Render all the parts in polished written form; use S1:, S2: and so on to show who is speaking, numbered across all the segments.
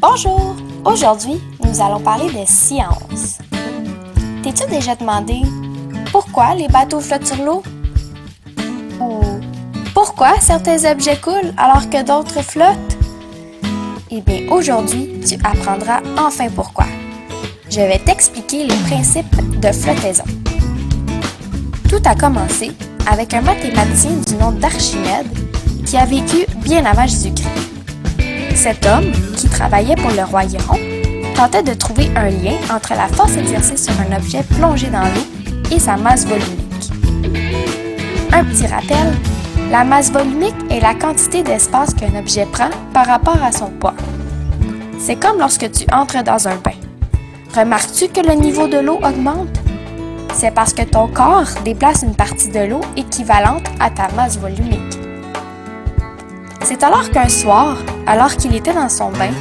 S1: Bonjour! Aujourd'hui, nous allons parler de science. T'es-tu déjà demandé pourquoi les bateaux flottent sur l'eau? Ou pourquoi certains objets coulent alors que d'autres flottent? Eh bien, aujourd'hui, tu apprendras enfin pourquoi. Je vais t'expliquer les principes de flottaison. Tout a commencé avec un mathématicien du nom d'Archimède qui a vécu bien avant Jésus-Christ. Cet homme, qui travaillait pour le roi Hiron, tentait de trouver un lien entre la force exercée sur un objet plongé dans l'eau et sa masse volumique. Un petit rappel, la masse volumique est la quantité d'espace qu'un objet prend par rapport à son poids. C'est comme lorsque tu entres dans un bain. Remarques-tu que le niveau de l'eau augmente? C'est parce que ton corps déplace une partie de l'eau équivalente à ta masse volumique. C'est alors qu'un soir, alors qu'il était dans son bain,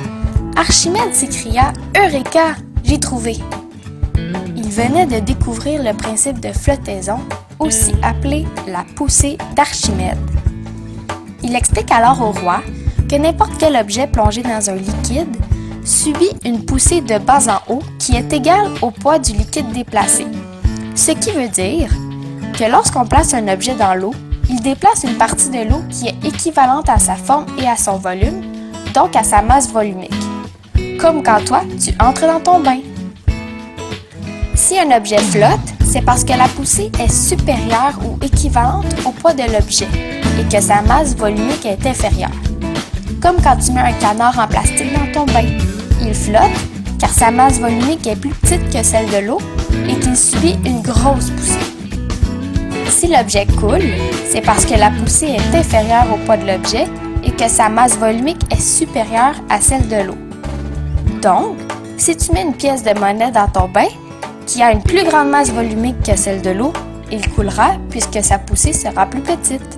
S1: Archimède s'écria « Eureka! J'ai trouvé! » Il venait de découvrir le principe de flottaison, aussi appelé la poussée d'Archimède. Il explique alors au roi que n'importe quel objet plongé dans un liquide subit une poussée de bas en haut qui est égale au poids du liquide déplacé. Ce qui veut dire que lorsqu'on place un objet dans l'eau, il déplace une partie de l'eau qui est équivalente à sa forme et à son volume, donc à sa masse volumique. Comme quand toi, tu entres dans ton bain. Si un objet flotte, c'est parce que la poussée est supérieure ou équivalente au poids de l'objet et que sa masse volumique est inférieure. Comme quand tu mets un canard en plastique dans ton bain. Il flotte car sa masse volumique est plus petite que celle de l'eau et qu'il subit une grosse poussée. Si l'objet coule, c'est parce que la poussée est inférieure au poids de l'objet et que sa masse volumique est supérieure à celle de l'eau. Donc, si tu mets une pièce de monnaie dans ton bain qui a une plus grande masse volumique que celle de l'eau, il coulera puisque sa poussée sera plus petite.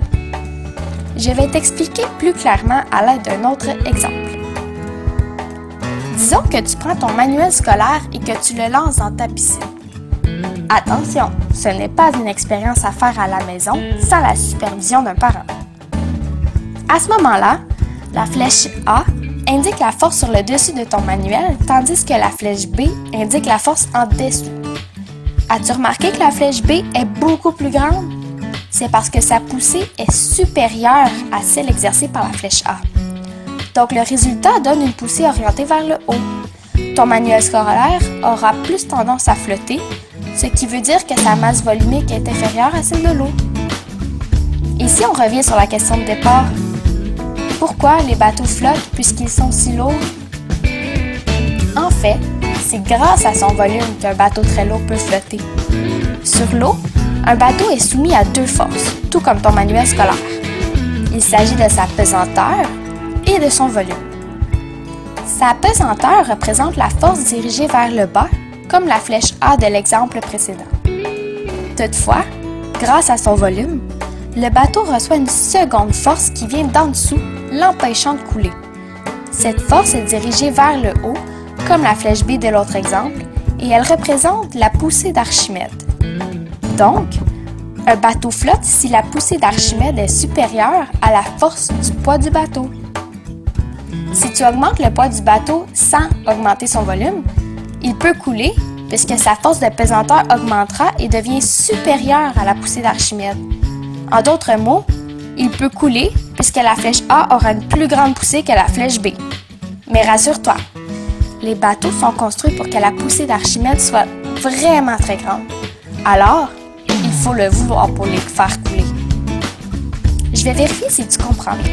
S1: Je vais t'expliquer plus clairement à l'aide d'un autre exemple. Disons que tu prends ton manuel scolaire et que tu le lances dans ta piscine. Attention, ce n'est pas une expérience à faire à la maison sans la supervision d'un parent. À ce moment-là, la flèche A indique la force sur le dessus de ton manuel, tandis que la flèche B indique la force en dessous. As-tu remarqué que la flèche B est beaucoup plus grande? C'est parce que sa poussée est supérieure à celle exercée par la flèche A. Donc le résultat donne une poussée orientée vers le haut. Ton manuel scolaire aura plus tendance à flotter, ce qui veut dire que sa masse volumique est inférieure à celle de l'eau. Et si on revient sur la question de départ, pourquoi les bateaux flottent puisqu'ils sont si lourds? En fait, c'est grâce à son volume qu'un bateau très lourd peut flotter. Sur l'eau, un bateau est soumis à deux forces, tout comme ton manuel scolaire. Il s'agit de sa pesanteur et de son volume. Sa pesanteur représente la force dirigée vers le bas, comme la flèche A de l'exemple précédent. Toutefois, grâce à son volume, le bateau reçoit une seconde force qui vient d'en dessous, l'empêchant de couler. Cette force est dirigée vers le haut, comme la flèche B de l'autre exemple, et elle représente la poussée d'Archimède. Donc, un bateau flotte si la poussée d'Archimède est supérieure à la force du poids du bateau. Si tu augmentes le poids du bateau sans augmenter son volume, il peut couler puisque sa force de pesanteur augmentera et devient supérieure à la poussée d'Archimède. En d'autres mots, il peut couler puisque la flèche A aura une plus grande poussée que la flèche B. Mais rassure-toi, les bateaux sont construits pour que la poussée d'Archimède soit vraiment très grande. Alors, il faut le vouloir pour les faire couler. Je vais vérifier si tu comprends bien.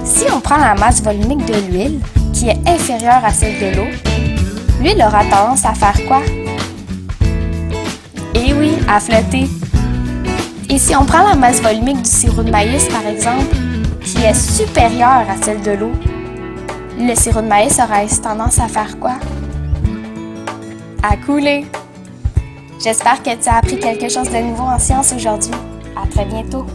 S1: Si on prend la masse volumique de l'huile, qui est inférieure à celle de l'eau, l'huile aura tendance à faire quoi? Eh oui, à flotter. Et si on prend la masse volumique du sirop de maïs, par exemple, qui est supérieure à celle de l'eau, le sirop de maïs aura ainsi tendance à faire quoi? À couler. J'espère que tu as appris quelque chose de nouveau en sciences aujourd'hui. À très bientôt.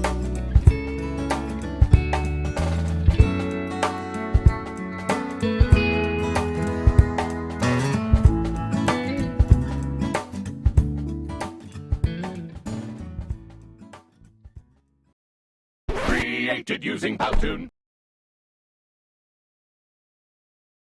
S2: Created using Powtoon.